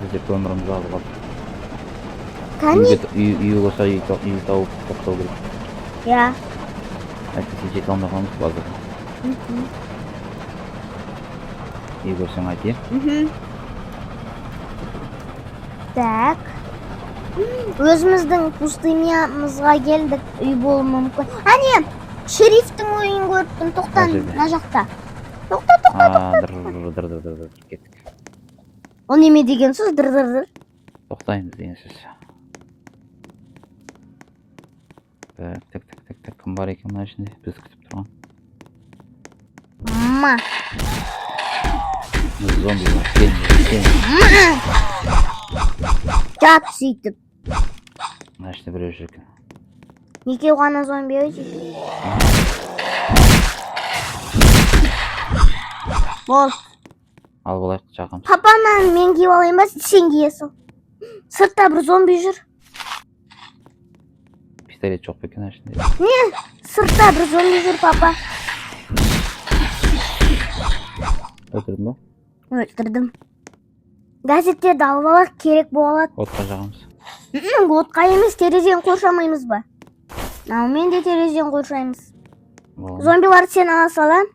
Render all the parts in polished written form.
Бізде көмірімізді алып алдық. Кәне? Үй болса үй тауып тоқтау керек. Я. Әйтпесе жете алмай қаламыз базарға. Үй көрсең айт, е? Так. Өзіміздің пустынямызға келдік. Үй болуы мүмкін. Әне, шерифтің ойын көрттім. Тоқтан, мына жақта. Тоқта. Дыр. Кеттік. О неме деген сөз? Дыр. Тоқтаймыз деген сөз. Так. Кім бар екен мына ішінде? Біз күтіп тұрған. Ма. Зомби бар. Кел. Жат сөйтіп. Мына ішінде біреу жүр екен. Екеу ғана зомби өте. Бол. Ал болайық жағамыз. Папаны мен киіп алайын ба, сен кие сол. Сыртта бір зомби жүр. Пистолет жоқ па екен мына ішінде? Не? Сыртта бір зомби жүр, папа. Өлтірдің ба? Өлтірдім. Газеттерді алып алақ, керек болады. Отқа жағамыз. Отқа емес, терезен қоршамаймыз ба? Мен де терезен қоршаймыз. Зомбиларды сен ала салам.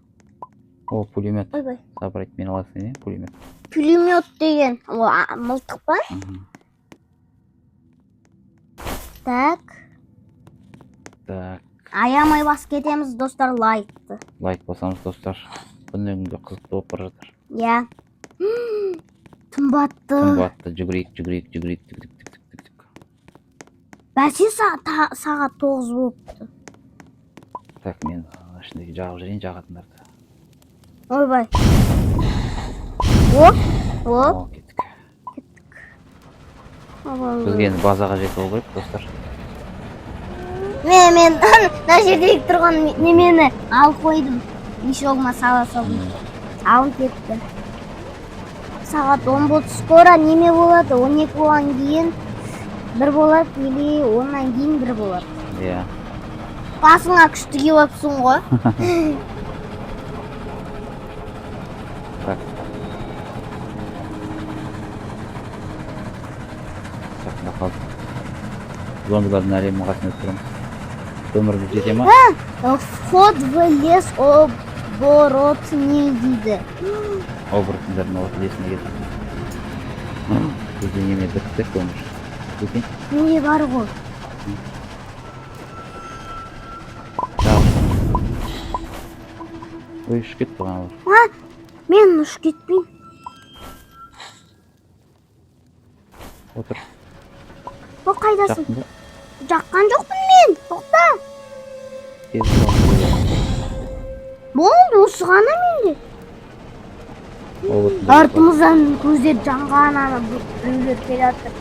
О, пулемет. Ойбай. Сабырайт, мен аласың, не? Пулемет. Пулемет деген. Мылтық па? Так. Аямай бас кетеміз, достар, лайкты. Лайк басамыз, достар. Күннен-күнге қызықты болып бара жатыр. Я. Тымбатты. Жүгірейік. Бәсе сағат 9 болыпты. Так, мен ішіндегі жағып жүрейін, жағатындарды. Ойбай. Оп. О, кеттік. Бізге енді базаға жетіп ол керек, достар. Мен мына жердегі тұрған немені алып қойдым. Мешогыма сала салдым. Алым кетті. Сағат 10 болды. Скоро неме болады? 12 болған кейін бір болады, или 10-нан кейін бір болады. Иә. Басыңа күшті киіп алыпсың ғой. Так. Жақында қалды. Зомбилардың әлемін қасына өттіреміз. Өміріміз жете ма? Вход в лес оборотный дейді. Оборотындардың лесіне келді. Бізде неме бітті, көмір. Өтейін? Менде бар ғой. Ой, ұшып кетті ғана бар. Мен ұшып кетпейін. Отыр. О, қайдасың? Жақтың ба? Жаққан жоқпын мен. Тоқта. Болды, осы ғана менде. Артымыздан көздер жанған біреулер келе жатыр.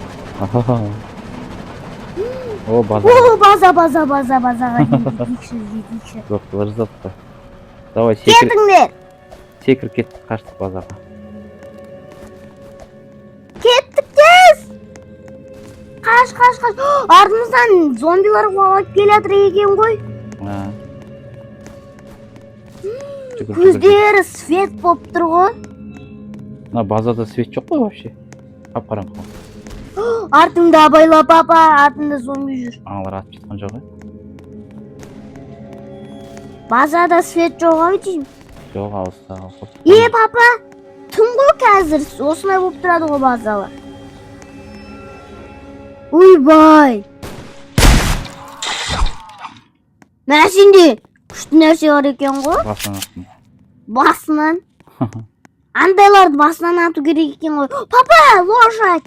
О, база. О, базаға жетейікші. Жоқтылар жазапты. Давай, Кетіңдер. секір кеттік, қаштық базаға. Кеттік тез. Қаш. Артымыздан зомбилар қуалап келе жатыр екен ғой. Көздері свет болып тұр ғой. Базада свет жоқ қой вообще. Қап-қараңғы. Артыңда абайла, папа, артында зомби жүр. Аналар атып жатқан жоқ, Базада свет жоқ ау деймін. Жоқ, алыста. Папа, түн ғой қазір, осындай болып тұрады ғой базалар. Ойбай. Мә сенде күшті нәрсе бар екен ғой. Басынан. Андайларды басынан ату керек екен ғой. Папа, лошадь.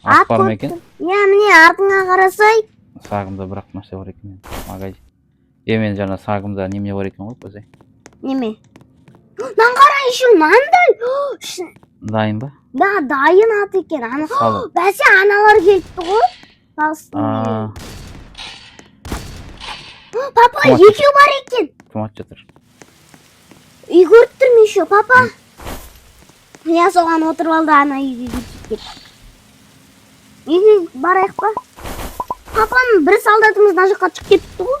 Ат бар ма екен? Міне артыңа қарасай. Сағымда бірақ нәрсе бар екен. Магазин. Мен жаңа сағымда неме бар екен ғой, көзей. Неме? Нан қара, еще нандай. Дайын ба? Да, дайын ат екен. Бәсе аналар кетті ғой. Папа, екеу бар екен. Кім ат жатыр? Үй көріп тұрмын еще, папа. Я соған отырып алды, ана үйге кетіп. Үйге барайық па? Папаның бір солдатымыз мына жаққа шығып кетіпті ғой.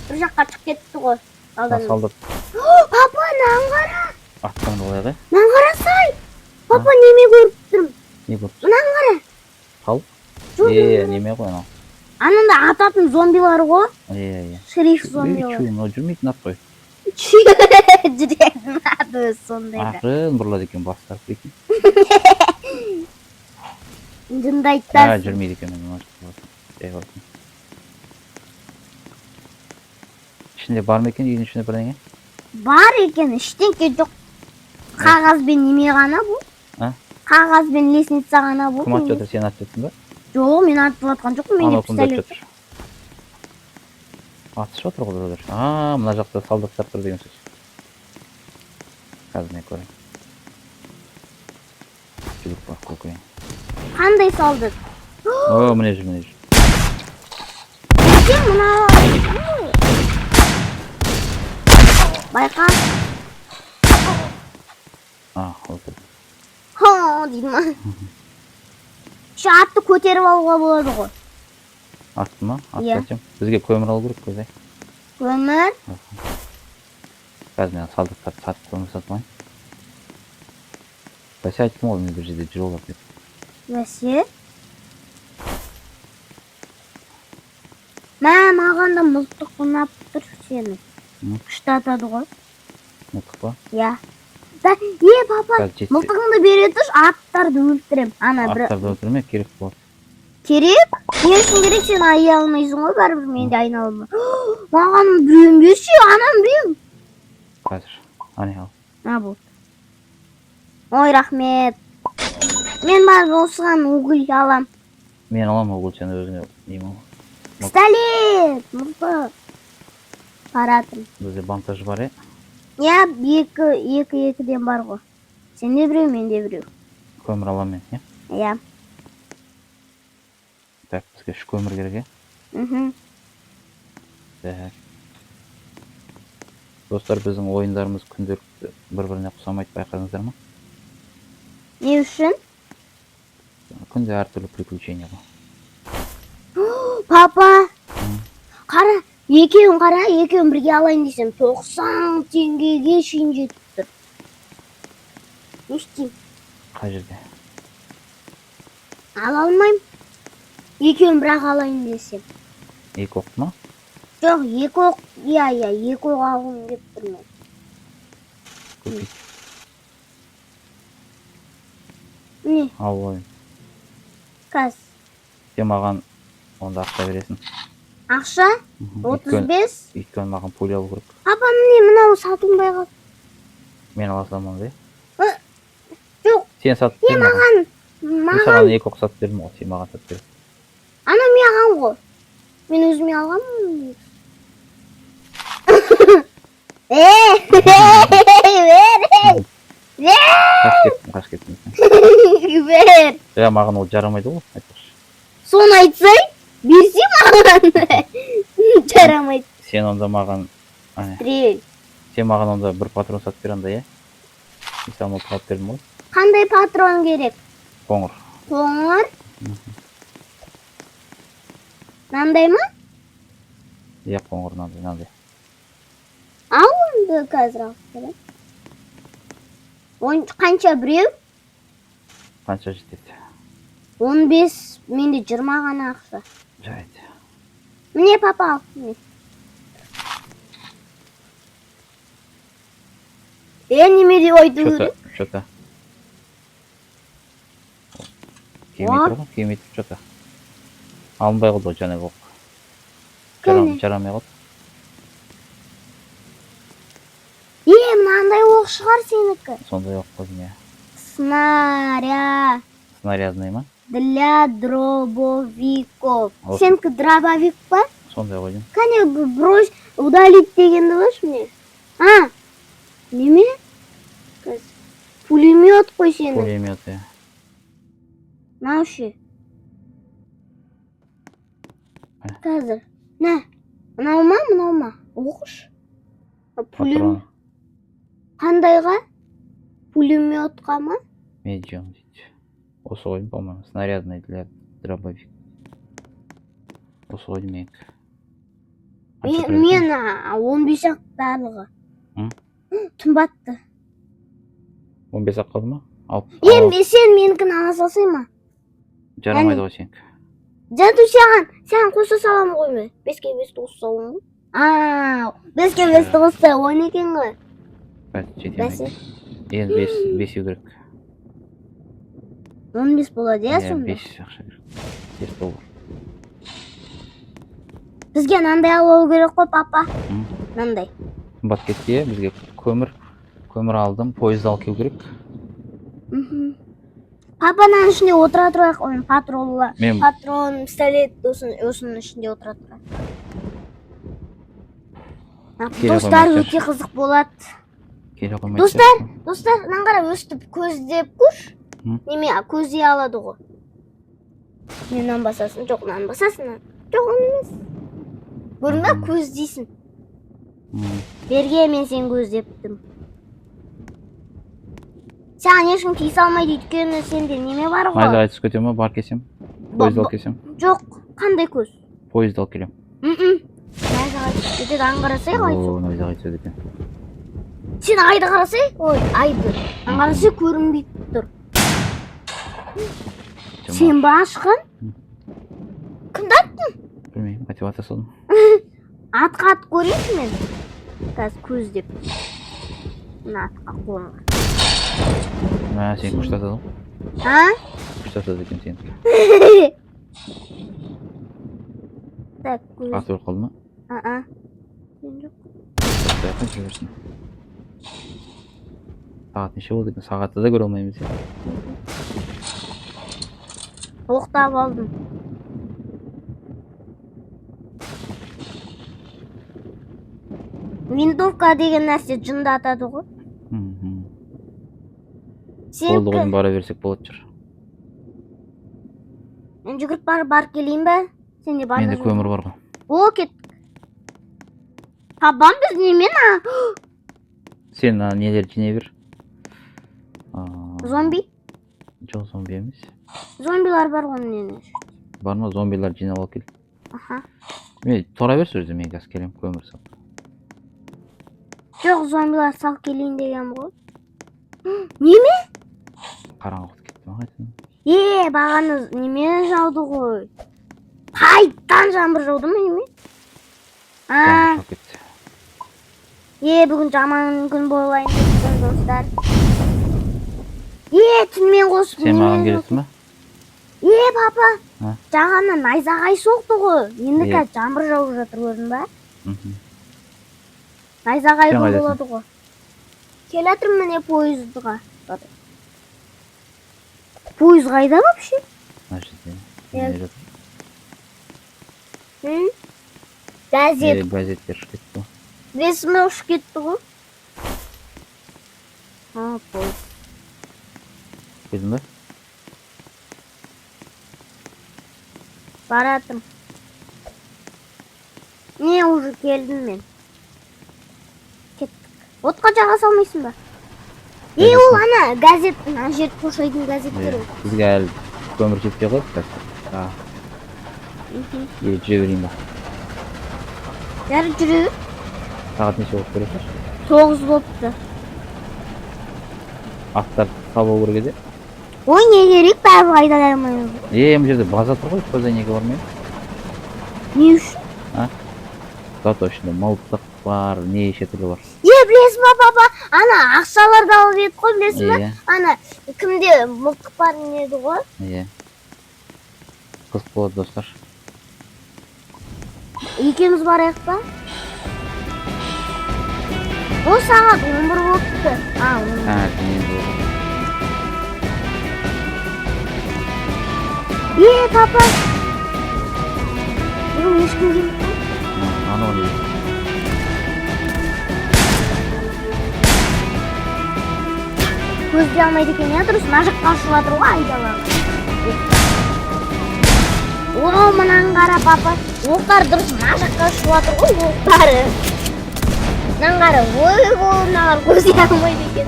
Бір жаққа шығып кетіпті ғой. Солдат. Папа, нан қара. Аттан болайық, Нан қарасай. Папа неме көріп тұрмын. Не болды? Мынаны қара. Қал? Жоқ, Неме ғой анау. Анында ататын зомбилар ғой. Иә. Шериф зомбилар. Чу, но жүрмейтін ат қой. Жүретін аты өзі сондай да. Ақырын бұрылады екен, бас тартып екен. Жынды айтасың. Жүрмейді екен, мен оны. Ішінде бар ма екен, үйдің ішінде бірдеңе? Бар екен, ештеңке жоқ. Қағаз бен неме ғана бұл. Қағаз бен лестница ғана бұл. Кім атып жатыр, сен атып жатырсың ба? Жоқ, мен атып жатқан жоқпын, менде пистолет. Атыс жатыр ғой біреулер. Мына жақта солдаттар тұр деген сөз. Қазір не көрейін. Жүгіріп бар, көкейін. Қандай солдат? Міне жүр. Сен мына... Байқа. Отыр. Дейді ма? Шу атты көтеріп алуға болады ғой. Атты ма? Атты атсам. Бізге көмір алу керек көзай. Көмір? Қазір мен солдаттарды сатып көмір сатып алайын. Бәсе айттым ғой, мен бір жерде жүр олар деп. Бәсе? Маған да мылтық ұнап тұр сені. Күшті атады ғой. Мылтық па? Иә. Папа, мылтығыңды бере тұрш, аттарды өлтірем. Аттарды өлтірме, керек болады. Керек? Не үшін керек, сен ая алмайсың ғой, бәрібір менде айналма. Маған біреуін берші, анам біреуін. Қазір, ане ал. Болды. Ой, рахмет. Мен бар осыған угіль алам. Мен алам угіль, сен өзіңе деймін. Пистолет, мылтық. Паратым. Бізде бантаж бар, е? Я, екіден бар ғой. Сенде біреу, менде біреу. Көмір алам мен, е? Иә. Так, бізге үш көмір керек, е? Так. Достар, біздің ойындарымыз күнделікті бір-біріне ұқсамайды, байқадыңыздар ма? Не үшін? Күнде әртүрлі приключения ғой. Папа, қара, екеуін бірге алайын десем, 90 теңгеге шейін жетіп тұр. Не істеймін? Қай жерде? Ала алмайым. Екеуін бірақ алайын десем. Екі оқ ма? Жоқ, екі оқ, екі оқ алғым деп тұрмын. Көпейт. Не? Ал ойын. Қаз. Сен маған онда ақша бересің. Ақша? 35? Өйткені маған пуля алу керек. Папа, міне мынау сатылмай қалды. Мен аласам онда, Жоқ. Сен сатып бер маған. Мен саған екі оқ сатып бердім ғой, сен маған сатып бер. Ана мен алған ғой. Мен өзіме алғанмын. Қаш кеттім. Бер. Маған ол жарамайды ғой, айтпақшы. Соны айтсай, берсе маған. Жарамайды. Сен онда маған... Стрель. Сен маған онда бір патрон сатып бер анда, е? Мен саған ол сатып бердім ғой. Қандай патрон керек? Қоңыр. Қоңыр? Нандай ма? Иә, қоңыр нандай. Ал онды қазір алып берем. Қанша біреу? Қанша жетеді? 15, менде 20 ғана ақша. Жарайды. Міне папа ал. Неме деп айту керек? Что-то. Кемей тұр, что-то. Алынбай қалды ғой жаңағы оқ. Жарамай қалды. Мынандай оқ шығар сенікі. Сондай оқ қойдым, иә. Снарядный ма? Для дробовиков. Сенікі дробовик па? Сондай қойдым. Кәне брось удалить дегенді қойшы мне. Неме? Пулемет қой сені. Пулемет, иә. Мынау ше. Қазір. Мынау ма? Оқыш. Пулемет. Қандайға? Пулеметқа ма? Медиум дейді. Осы қойдым, по-моему, снарядный для дробовик. Осы қойдым мен. Мен 15 ақ барлығы. Түн батты. 15 ақ қалды ма? Алып. Сен менікін ала салсай ма? Жарамайды ғой сенікі. Жанту сен қоса саламын ғой мен. 5-ке 5 қоса саламын ғой. 5-ке 5 қоса ойын екен ғой. Жетемейді. Енді 5 керек. 15 болады, е сонда? 5 ақша керек. 5 доллар. Бізге нандай алу керек қой, папа. Нандай. Қымбат кетті, бізге көмір алдым, пойыз алып келу керек. Папаның ішінде отыра тұрайық, оның Мен- патрон, пистолет осының ішінде отыра тұрайық. Достар өте қызық болады. Келе қоймайды. Достар, наңғара өстіп көздеп күш. Неме, көздей алады ғой. Менен басасын, жоқ, нан басасын. Жоқ, он емес. Көрінбе, көздейсін. Берге мен сен көздептім. Саған ешкім тиіс алмайды өйткені сенде неме бар ғой. Найзағай түсіп кетем ма, бар кесем? Пойызды алып кесем? Жоқ, қандай көз? Пойызды алып келем. Найзағай түсіп кетеді, аңғарасай қайтсын. Найзағай түседі екен. Сен айды қарасай, айды. Аңғарасай көрінбейді тұр. Сен ба ашқан? Кімді аттың? Білмеймін, мотивация салдым. Атқа ат көрейінші мен. Қазір көз деп. Мына атқа қолым бар. Сен күшті атады ғой. Күшті атады екен сенікі. Так, көз. Аты өліп қалды ма? Сен жоқ. Сағатын жіберсін. Сағат неше болды екен? Сағатты да көре алмаймыз. Оқтап алдым. Винтовка деген нәрсе жынды атады ғой. Болды ғой, бара берсек болады жүр. Мен жүгіріп барып келейін бе? Сенде бар. Менде көмір бар ғой. О, кеттік. Папам біз немен? Сен нелер жинай бер. Зомби? Жоқ, зомби емес. Зомбилар бар ғой нені? Бар ма? Зомбилар жинап алып кел. Мен тұра берші өзі, мен қазір келем, көмір сал. Жоқ, зомбилар сал келейін деген ғой. Неме? Қараңғы кетті ма қайтын? Бағаны неме жауды ғой. Қайттан жаңбыр жауды ма неме? Жаңбыр жауып кетті. Бүгін жаман күн болайын деппін, достар. Түнмен қосып Сен маған келесің ма? Папа, жағаннан найзағай соқты ғой. Енді қазір жаңбыр жауып жатыр көрдің ба? Найзағай болады ғой. Келатырмын міне пойыздыға. Пойыз қайда вообще? Газет. Газеттер ұшып кетті ғой. Ресімі ұшып кетті ғой. Пойыз. Келдің ба? Баратым. Не, уже келдім мен. Кеттік. Отқа жаға салмайсың ба? Ол ана газет, ана жерді қоршайтын газеттер. Бізге әлі көмір жетпей қойып қазір. Жүре берейін ба? Жары жүре. Сағат неше болып көресің? 9 болыпты. Аттар табу керек еді. Ой, не керек, бәрі айдаламаймыз. Бұл жерде база тұр ғой, спазайнеге бармай. Не үшін? Зато ішінде мылтық бар, неше түрлі бар. Білесің ба, папа? Ана ақшаларды алып еді ғой, білесің ба? Ана кімде мылтық бар неді ғой? Қызық болады, достар. Екеміз барайық па? Ол сағат 11 болыпты. 11. Папа. Бүгін ешкім келіп қой. Анау не? Көзде алмайды екен, дұрыс, мына жаққа ұшып жатыр ғой айдалаға. Мынаны қара, папа. Оқтар дұрыс, мына жаққа ұшып жатыр ғой, оқтары. Мынаны қара, мынаған көзде алмайды екен.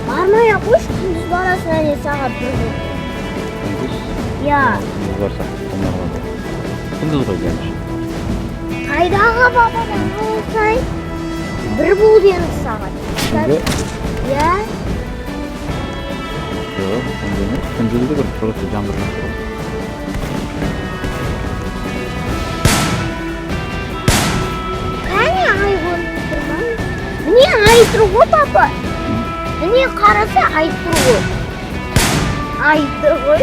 Бармай қойшы, күндіз барасың әле сағат 1 болды. Күндіз? Күндіз барсақ, күндіз ғой gelmiş. Қайдағы бабадан болсай? Бір болды енді сағат. Күнде? Иә? Жоқ, күнде емес. Күндізгі бір просто жаңбырдан тұрады. Қане ай көрініп тұрған? Міне ай тұр ғой папа. Міне қараса ай тұр ғой. Ай тұр ғой.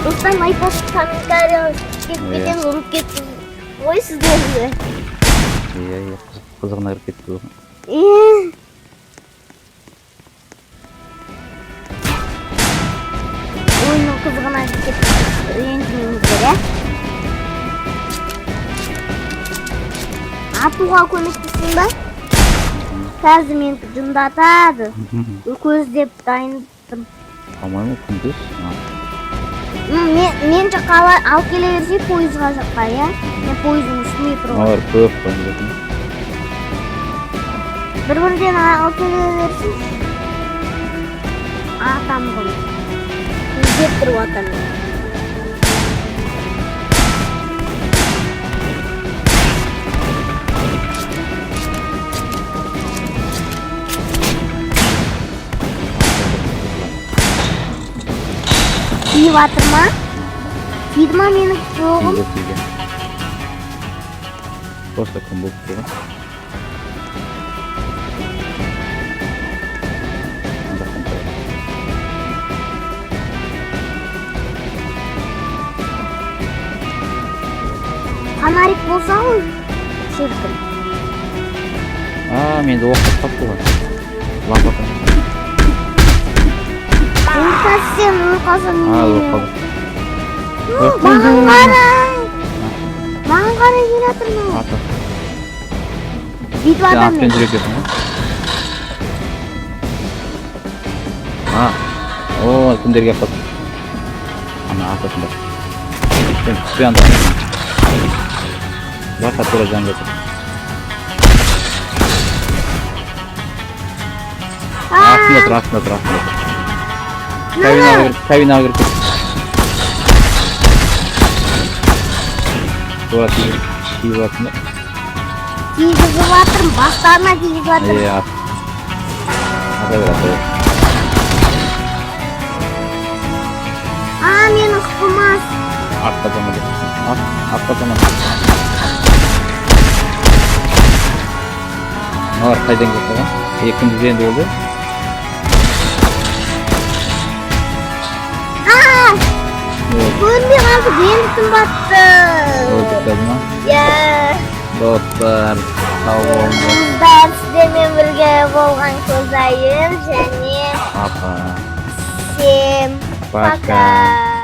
Достан айпасы комментария кетпеден ұрып кетті ғой сіздерді. Иә, қызығына кіріп кетті ғой. Ойынның қызығына кетті. Ренжімеңіздер, иә? Атуға көмектесің ба? Қазір мені жындатады. Көздеп дайындым. По-моему, күндіз. Мен жаққа алып келе берсе пойызға жаққа, иә? Мен пойыздың үстіне тұрған. Олар көп қойын. Бір-бірден алып келе берсін. Атам ғой. Көздеп тұрып атам. Тиіп атыр ма? Тиді ма менің жоғым? Тиді. Просто күн болып тұр. Фонарик болса ғой? Шіркін. Менде оқып қап болған. Лампа. Сен ұйқасың Оқып. Маған қарай. Маған қарай келатыр ма? Ата. Бүйтіп Сен адам атпен жүрекесің, күндерге қап. Ана атасында. Сен түспей анда. Бақа тұра жан кетір. Астында тұр. Кабинаға кіріп кет. Тура тиіп атында. Тигізіп атырмын, бастарына тигізіп атырмын. Ата бер. Мені ұқпымас. Артқа тамады. Олар қайдан кетті ғой? Күндіз енді болды. Көрінбей қалды, енді күн батты. Өлдік ма? Иә. Достар, сау болыңыз. Қыздар, сіздермен бірге болған көзайым және Папа. всем пока.